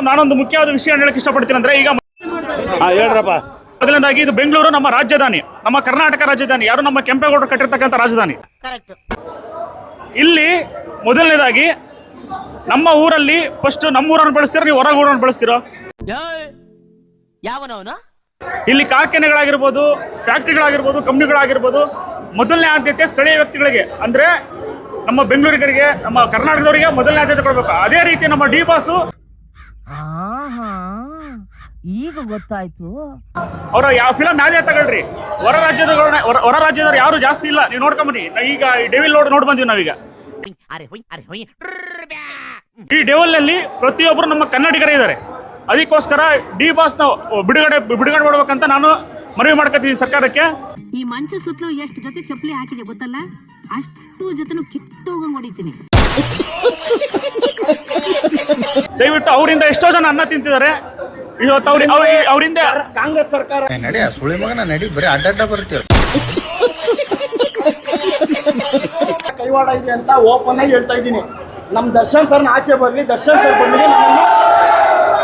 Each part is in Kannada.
ನಾನೊಂದು ಮುಖ್ಯವಾದ ವಿಷಯ ಹೇಳಕ್ಕೆ ಇಷ್ಟಪಡ್ತೀನಿ ಅಂದ್ರೆ ಈಗ ಹೇಳ್ರಪ್ಪ. ಮೊದಲನೇದಾಗಿ ಇದು ಬೆಂಗಳೂರು ನಮ್ಮ ರಾಜಧಾನಿ, ನಮ್ಮ ಕರ್ನಾಟಕ ರಾಜಧಾನಿ, ಯಾರು ನಮ್ಮ ಕೆಂಪೇಗೌಡರು ಕಟ್ಟಿರ್ತಕ್ಕಂಥ ರಾಜಧಾನಿ. ಇಲ್ಲಿ ಮೊದಲನೇದಾಗಿ ನಮ್ಮ ಊರಲ್ಲಿ ಫಸ್ಟ್ ನಮ್ಮ ಊರನ್ನು ಬೆಳೆಸ್ತೀರೋ ನೀವು ಹೊರಗೆ ಊರನ್ನು ಬೆಳೆಸ್ತೀರೋ? ಇಲ್ಲಿ ಕಾರ್ಖಾನೆಗಳಾಗಿರ್ಬೋದು, ಫ್ಯಾಕ್ಟ್ರಿಗಳಾಗಿರ್ಬೋದು, ಕಂಪ್ನಿಗಳಾಗಿರ್ಬೋದು, ಮೊದಲನೇ ಆದ್ಯತೆ ಸ್ಥಳೀಯ ವ್ಯಕ್ತಿಗಳಿಗೆ ಅಂದ್ರೆ ನಮ್ಮ ಬೆಂಗಳೂರಿಗರಿಗೆ, ನಮ್ಮ ಕರ್ನಾಟಕದವರಿಗೆ ಮೊದಲನೇ ಆದ್ಯತೆ ಕೊಡಬೇಕು. ಅದೇ ರೀತಿ ನಮ್ಮ ಡಿ ಬಾಸು ಈಗ ಗೊತ್ತಾಯ್ತು ಅವರ ಯಾವ ಫಿಲಂ ಯಾವ್ದೇ ತಗೊಳ್ರಿ, ಹೊರ ರಾಜ್ಯದವ್ರು ಯಾರು ಜಾಸ್ತಿ ಇಲ್ಲ. ನೀವು ನೋಡ್ಕೊಂಬನ್ನಿ, ಈಗ ಈ ಡೆವಿಲ್ ನೋಡ್ ಬಂದಿವಿ ನಾವೀಗ. ಈ ಡೆವಿಲ್ ನಲ್ಲಿ ಪ್ರತಿಯೊಬ್ಬರು ನಮ್ಮ ಕನ್ನಡಿಗರೇ ಇದ್ದಾರೆ. ಅದಕ್ಕೋಸ್ಕರ ಡಿ ಬಾಸ್ ನಾವು ಬಿಡುಗಡೆ ಮಾಡ್ಬೇಕಂತ ನಾನು ಮನವಿ ಮಾಡ್ಕೊತೀನಿ ಸರ್ಕಾರಕ್ಕೆ. ಈ ಮಂಚ ಸುತ್ತಲೂ ಎಷ್ಟು ಜೊತೆ ಚಪ್ಪಲಿ ಹಾಕಿದೆ ಗೊತ್ತಲ್ಲ, ಅಷ್ಟು ಜೊತೆನೂ ಕಿತ್ತೋಗಂಗ್ ಹೊಡಿತೀನಿ. ದಯವಿಟ್ಟು ಅವರಿಂದ ಎಷ್ಟೋ ಜನ ಅನ್ನ ತಿಂತಿದ್ದಾರೆ. ಇವತ್ತು ಅವರಿಂದ ಕಾಂಗ್ರೆಸ್ ಸರ್ಕಾರ ನಡಿ ಸುಳಿ ಮಗನ ನಡಿ, ಬರೀ ಅಡ್ಡ ಬರ್ತೀವಿ. ಕೈವಾಡ ಇದೆ ಅಂತ ಓಪನ್ ಆಗಿ ಹೇಳ್ತಾ ಇದ್ದೀನಿ. ನಮ್ ದರ್ಶನ್ ಸರ್ನ ಆಚೆ ಬರ್ಲಿ, ದರ್ಶನ್ ಸರ್ ಬಂದ್ರೆ ನಮ್ಮನ್ನ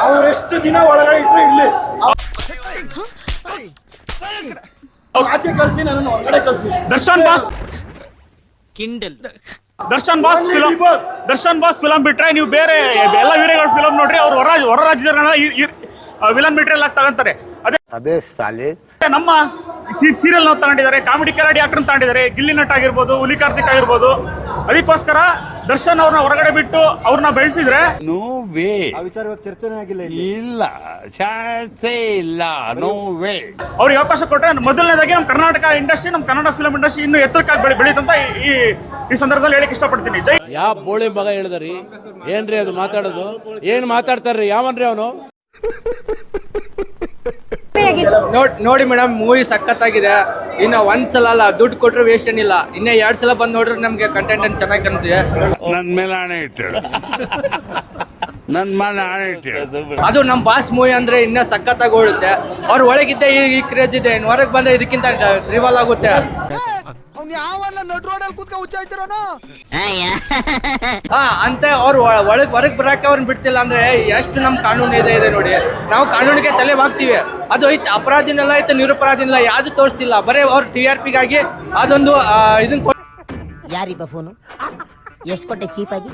ಅವ್ರೆಷ್ಟು ದಿನ ಒಳಗಡೆ ಇಟ್ರು ಇಲ್ಲಿ ಆಚೆ ಕಳ್ಸಿ, ನನ್ನ ಹೊರಗಡೆ ಕಳ್ಸಿ. ದರ್ಶನ್ ಬಾಸ್ ಫಿಲಂ ಬಿಟ್ರೆ ನೀವು ಬೇರೆ ಎಲ್ಲ ವೀರಗಳ ಫಿಲಂ ನೋಡ್ರಿ, ಅವ್ರು ಹೊರ ರಾಜ್ಯದ ವಿಲನ್ ಮೆಟೀರಿಯಲ್ ಆಗಿ ತಗೊಂತಾರೆ. ಅದೇ ಸಾಲಿ ನಮ್ಮ ಸೀರಿಯಲ್ ನಾವು ತಗೊಂಡಿದ್ದಾರೆ, ಕಾಮಿಡಿ ಕೆರಾಡಿ ಆಕ್ಟರ್ ತಗೊಂಡಿದ್ದಾರೆ, ಗಿಲ್ಲಿ ನಟ್ ಆಗಿರ್ಬೋದು, ಹುಲಿ ಕಾರ್ತಿಕ್ ಆಗಿರ್ಬೋದು. ಅದಕ್ಕೋಸ್ಕರ ದರ್ಶನ್ ಅವ್ರನ್ನ ಹೊರಗಡೆ ಬಿಟ್ಟು ಅವ್ರನ್ನ ಬೆಳೆಸಿದ್ರೆ ನೋ ವೇ. ವಿಚಾರ ಚರ್ಚೆನೇ ಆಗಿಲ್ಲ, ಇಲ್ಲ ಚಾನ್ಸೇ ಇಲ್ಲ, ನೋ ವೇ. ಅವ್ರಿಗೆ ಅವಕಾಶ ಕೊಟ್ಟರೆ ಮೊದಲನೇದಾಗಿ ನಮ್ಮ ಕರ್ನಾಟಕ ಇಂಡಸ್ಟ್ರಿ, ನಮ್ಮ ಕನ್ನಡ ಫಿಲಂ ಇಂಡಸ್ಟ್ರಿ ಇನ್ನೂ ಎತ್ತರಕ್ಕಾಗಿ ಬೆಳೀತಂತ ಈ ಸಂದರ್ಭದಲ್ಲಿ ಹೇಳಕ್ ಇಷ್ಟಪಡ್ತೀನಿ. ಜೈ. ಯಾವ ಬೋಳಿ ಮಗ ಹೇಳಿದ್ರಿ ಏನ್ರಿ ಅದು ಮಾತಾಡೋದು? ಏನ್ ಮಾತಾಡ್ತಾರ್ರಿ? ಯಾವನ್ರಿ ಅವನು? ನೋಡಿ ಮೇಡಮ್, ಮೂವಿ ಸಖತ್ತಾಗಿದೆ. ಇನ್ನು ಒಂದ್ಸಲ ಅಲ್ಲ, ದುಡ್ಡು ಕೊಟ್ರೆ ವೇಸ್ಟ್ ಏನಿಲ್ಲ. ಇನ್ನ 2 ಸಲ ಬಂದು ನೋಡ್ರೆ ನಮ್ಗೆ ಕಂಟೆಂಟ್ ಅನ್ನು ಚೆನ್ನಾಗಿ ಕಾಣ್ತಿದೆ. ನನ್ ಮೇಲೆ ಆಣೆ ಇಟ್ಟು, ನನ್ ಮೇಲೆ ಆಣೆ ಇಟ್ಟು. ಅದು ನಮ್ ಬಾಸ್ ಮೂವಿ ಅಂದ್ರೆ ಇನ್ನ ಸಖತ್ತಾಗಿ ಓಡುತ್ತೆ. ಅವ್ರ ಒಳಗಿದ್ದೆ ಈ ಕ್ರೇಜ್ ಇದೆ, ಇನ್ನು ಹೊರಗೆ ಬಂದ್ರೆ ಇದಕ್ಕಿಂತ ರಿವಾಲ್ ಆಗುತ್ತೆ. ಅಂತ ಅವ್ರು ಹೊರಗೆ ಬರಕ್ಕೆ ಅವ್ರನ್ನ ಬಿಡ್ತಿಲ್ಲ ಅಂದ್ರೆ ಎಷ್ಟು ನಮ್ ಕಾನೂನು ಇದೆ ನೋಡಿ. ನಾವು ಕಾನೂನಿಗೆ ತಲೆ ಬಾಗ್ತೀವಿ. ಅದು ಐತೆ ಅಪರಾಧಿನಲ್ಲ, ಐತೆ ನಿರಪರಾಧಿನಲ್ಲ, ಯಾವ್ದು ತೋರಿಸ್ತಿಲ್ಲ. ಬರೀ ಅವ್ರ TRP ಗಾಗಿ ಅದೊಂದು ಇದನ್ನ ಯಾರಿಬ್ಬ ಫೋನು ಎಷ್ಟು ಕೊಟ್ಟೆ ಚೀಪಾಗಿ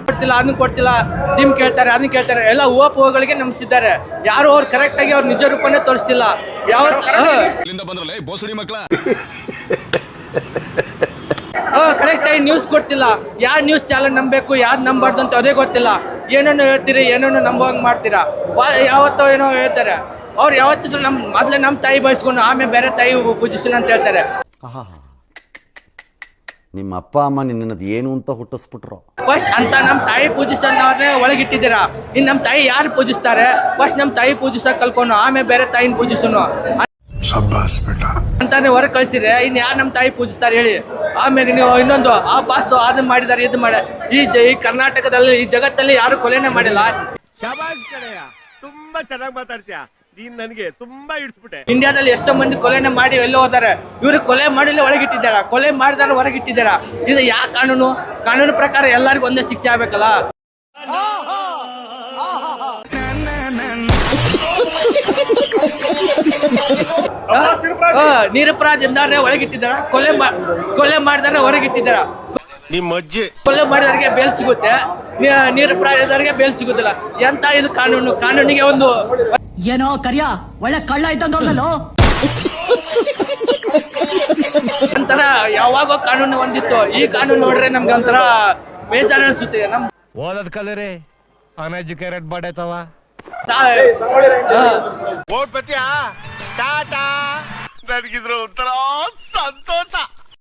ಕೊಡ್ತಿಲ್ಲ, ಅದನ್ನ ಕೊಡ್ತಿಲ್ಲ, ದಿಮ್ ಕೇಳ್ತಾರೆ, ಅದನ್ನ ಕೇಳ್ತಾರೆ. ಎಲ್ಲ ಹೂವಗಳಿಗೆ ನಂಬಿಸಿದ್ದಾರೆ. ಯಾರು ಅವ್ರು ಕರೆಕ್ಟ್ ಆಗಿ ಅವ್ರ ನಿಜ ರೂಪನೇ ತೋರಿಸ್ತಿಲ್ಲ. ಕರೆಕ್ಟ್ ಆಗಿ ನ್ಯೂಸ್ ಕೊಡ್ತಿಲ್ಲ. ಯಾರ್ ನ್ಯೂಸ್ ಚಾನಲ್ ನಂಬಬೇಕು, ಯಾವ್ದು ನಂಬಾರ್ದು ಅಂತ ಅದೇ ಗೊತ್ತಿಲ್ಲ. ಏನೇನೋ ಹೇಳ್ತೀರಿ, ಏನೇನೋ ನಂಬುವಂಗ್ ಮಾಡ್ತೀರಾ. ಯಾವತ್ತೋ ಏನೋ ಹೇಳ್ತಾರೆ. ಅವ್ರು ಯಾವತ್ತಿದ್ರು ಮೊದ್ಲೇ ನಮ್ಮ ತಾಯಿ ಬಯಸ್ಕೊಂಡು ಆಮೇಲೆ ಬೇರೆ ತಾಯಿ ಪೂಜಿಸೋಣ ಅಂತ ಹೇಳ್ತಾರೆ. ನಿಮ್ಮ ಅಪ್ಪ ಅಮ್ಮ ನಿನ್ನದು ಏನು ಅಂತ ಹುಟ್ಟಿಸ್ಬಿಟ್ರು. ಫಸ್ಟ್ ಅಂತ ನಮ್ಮ ತಾಯಿ ಪೂಜಿಸೋದವ್ರನ್ನೇ ಒಳಗಿಟ್ಟಿದ್ದೀರಾ. ಇನ್ನು ನಮ್ಮ ತಾಯಿ ಯಾರು ಪೂಜಿಸ್ತಾರೆ? ಫಸ್ಟ್ ನಮ್ಮ ತಾಯಿ ಪೂಜಿಸೋಕೆ ಕಲ್ಕೊಂಡು ಆಮೇಲೆ ಬೇರೆ ತಾಯಿನ ಪೂಜಿಸೋನು ಅಂತಾನೆ ಹೊರಗೆ ಕಳ್ಸಿದ್ರೆ ಇನ್ನು ಯಾರು ನಮ್ಮ ತಾಯಿ ಪೂಜಿಸ್ತಾರೆ ಹೇಳಿ? ಆಮೇಲೆ ನೀವು ಇನ್ನೊಂದು ಆ ಬಾಸು ಅದನ್ನ ಮಾಡಿದ್ದಾರೆ, ಇದು ಮಾಡ ಈ ಕರ್ನಾಟಕದಲ್ಲಿ, ಈ ಜಗತ್ತಲ್ಲಿ ಯಾರು ಕೊಲೆನೇ ಮಾಡಿಲ್ಲ. ತುಂಬಾ ಚೆನ್ನಾಗಿ ಮಾತಾಡ್ತೀಯ ನೀನ್, ನನಗೆ ತುಂಬಾ ಇಡ್ಸ್ಬಿಟ್ಟೆ. ಇಂಡಿಯಾದಲ್ಲಿ ಎಷ್ಟೋ ಮಂದಿ ಕೊಲೆನೇ ಮಾಡಿ ಎಲ್ಲೋ ಹೋದಾರೆ. ಇವ್ರು ಕೊಲೆ ಮಾಡಿಲ್ಲ ಒಳಗಿಟ್ಟಿದ್ದಾರ, ಕೊಲೆ ಮಾಡಿದಾರ ಹೊರಗಿಟ್ಟಿದ್ದಾರ. ಇದು ಯಾವ ಕಾನೂನು? ಕಾನೂನು ಪ್ರಕಾರ ಎಲ್ಲರಿಗೂ ಒಂದೇ ಶಿಕ್ಷೆ ಆಗ್ಬೇಕಲ್ಲ. ನಿರಪರಾಧಿಂದಾರೆ ಒಳಗಿಟ್ಟಿದ್ದಾರ, ಕೊಲೆ ಮಾಡಿದಾರೆ ಹೊರಗಿಟ್ಟಿದ್ದಾರ. ನಿಮ್ಮ ಅಜ್ಜಿ ಕೊಲೆ ಮಾಡಿದವರಿಗೆ ಬೇಲ್ ಸಿಗುತ್ತೆ, ನಿರಪರಾಧಿದವರಿಗೆ ಬೇಲ್ ಸಿಗುದಿಲ್ಲ. ಎಂತ ಇದು ಕಾನೂನು? ಕಾನೂನಿಗೆ ಒಂದು ಏನೋ ಕರಿಯ ಒಳ್ಳೆ ಕಳ್ಳ ಇದ್ದಂಗ ಒಂಥರ ಯಾವಾಗೋ ಕಾನೂನು ಒಂದಿತ್ತು. ಈ ಕಾನೂನು ನೋಡ್ರೆ ನಮ್ಗೆ ಒಂಥರ ಬೇಜಾರ ಅನ್ಸುತ್ತೆ. ನಮ್ ಓದದ್ ಕಲರಿ ಅನ್ಎಜುಕೇಟೆಡ್ ಬಾಡೈತವ. ಓಡ್ಪತ್ಯಾ ಟಾಟಾ. ನನಗಿದ್ರು ಒಂಥರ ಸಂತೋಷ.